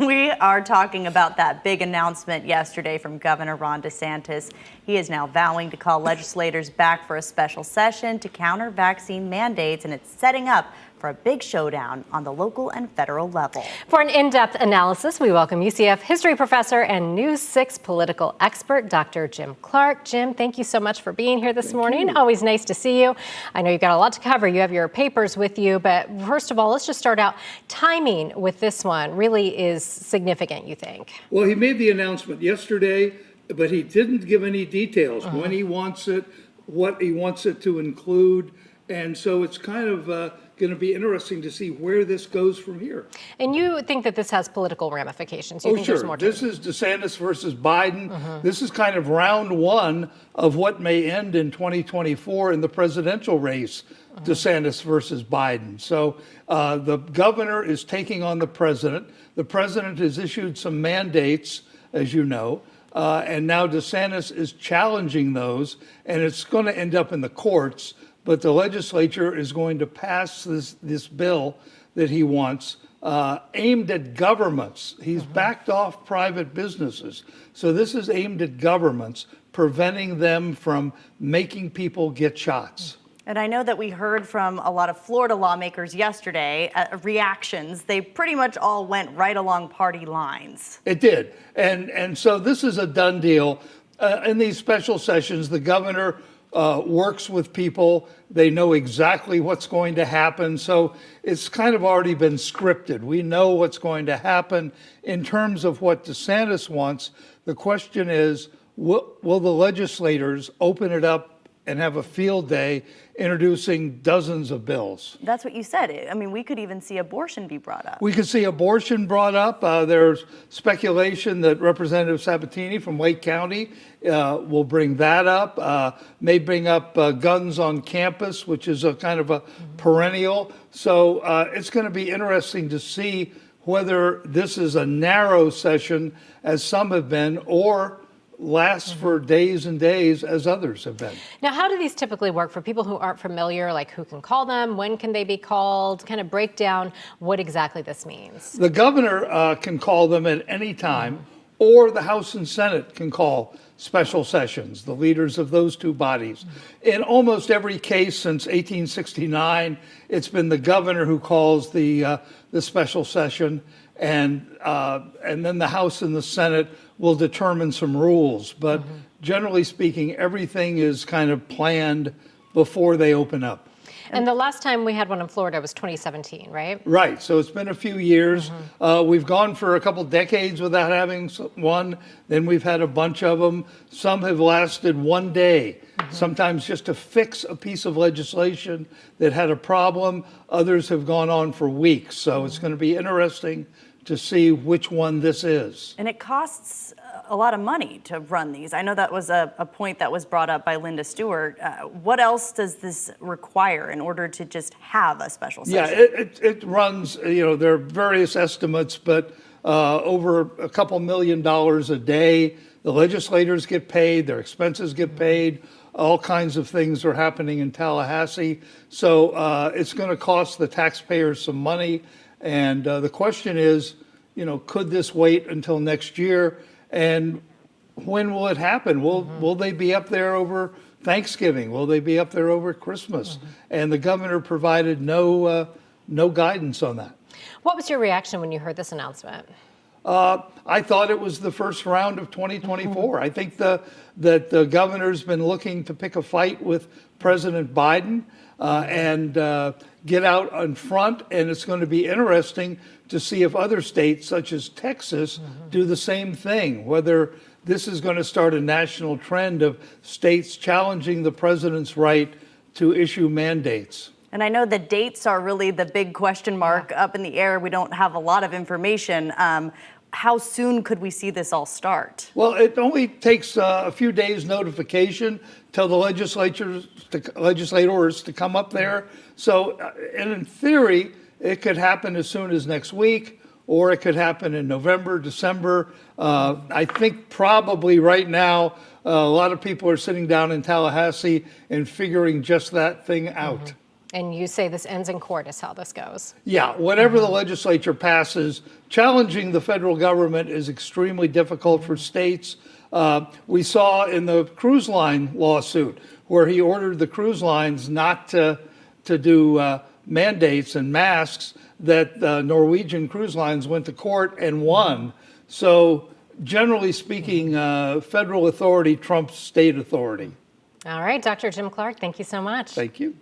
We are talking about that big announcement yesterday from Governor Ron Desantis. He is now vowing to call legislators back for a special session to counter vaccine mandates, and it's setting up for a big showdown on the local and federal level. For an in-depth analysis, we welcome UCF history professor and News 6 political expert, Dr. Jim Clark. Jim, thank you so much for being here this morning. Always nice to see you. I know you've got a lot to cover. You have your papers with you, but first of all, let's just start out. Timing with this one really is significant, you think? Well, he made the announcement yesterday, but he didn't give any details, when he wants it, what he wants it to include, and so it's kind of going to be interesting to see where this goes from here. And you think that this has political ramifications? You think sure. There's more to This is DeSantis versus Biden. This is kind of round one of what may end in 2024 in the presidential race, DeSantis versus Biden. So the governor is taking on the president. The president has issued some mandates, as you know, and now DeSantis is challenging those, and it's going to end up in the courts. But the legislature is going to pass this bill that he wants aimed at governments. He's backed off private businesses. So this is aimed at governments, preventing them from making people get shots. And I know that we heard from a lot of Florida lawmakers yesterday, reactions. They pretty much all went right along party lines. It did. And so this is a done deal. In these special sessions, the governor works with people. They know exactly what's going to happen. So it's kind of already been scripted. We know what's going to happen. In terms of what DeSantis wants, the question is, will the legislators open it up and have a field day introducing dozens of bills? That's what you said. I mean, we could even see abortion be brought up. We could see abortion brought up. There's speculation that Representative Sabatini from Lake County will bring that up, may bring up guns on campus, which is a kind of a perennial. So it's going to be interesting to see whether this is a narrow session, as some have been, or lasts for days and days, as others have been. Now, how do these typically work for people who aren't familiar? Like, who can call them? When can they be called? Kind of break down what exactly this means. The governor can call them at any time, or the House and Senate can call special sessions, the leaders of those two bodies. In almost every case since 1869, it's been the governor who calls the special session, and then the House and the Senate will determine some rules. But generally speaking, everything is kind of planned before they open up. And the last time we had one in Florida was 2017, right? Right. So it's been a few years. We've gone for a couple decades without having one. Then we've had a bunch of them. Some have lasted one day, sometimes just to fix a piece of legislation that had a problem. Others have gone on for weeks. So it's going to be interesting to see which one this is. And it costs a lot of money to run these. I know that was a point that was brought up by Linda Stewart. What else does this require in order to just have a special session? Yeah, it runs, there are various estimates, but over a couple $1 million a day. The legislators get paid, their expenses get paid. All kinds of things are happening in Tallahassee. So it's going to cost the taxpayers some money. And the question is, could this wait until next year? And when will it happen? Will they be up there over Thanksgiving? Will they be up there over Christmas? And the governor provided no guidance on that. What was your reaction when you heard this announcement? I thought it was the first round of 2024. I think that the governor's been looking to pick a fight with President Biden and get out in front, and it's going to be interesting to see if other states, such as Texas, do the same thing, whether this is going to start a national trend of states challenging the president's right to issue mandates. And I know the dates are really the big question mark up in the air. We don't have a lot of information. How soon could we see this all start? Well, it only takes a few days notification till the legislators to come up there. So, and in theory, it could happen as soon as next week, or it could happen in November, December. I think probably right now, a lot of people are sitting down in Tallahassee and figuring just that thing out. And you say this ends in court is how this goes. Yeah, whatever the legislature passes, challenging the federal government is extremely difficult for states. We saw in the cruise line lawsuit where he ordered the cruise lines not to do mandates and masks, that Norwegian cruise lines went to court and won. So generally speaking, federal authority trumps state authority. All right, Dr. Jim Clark, thank you so much. Thank you.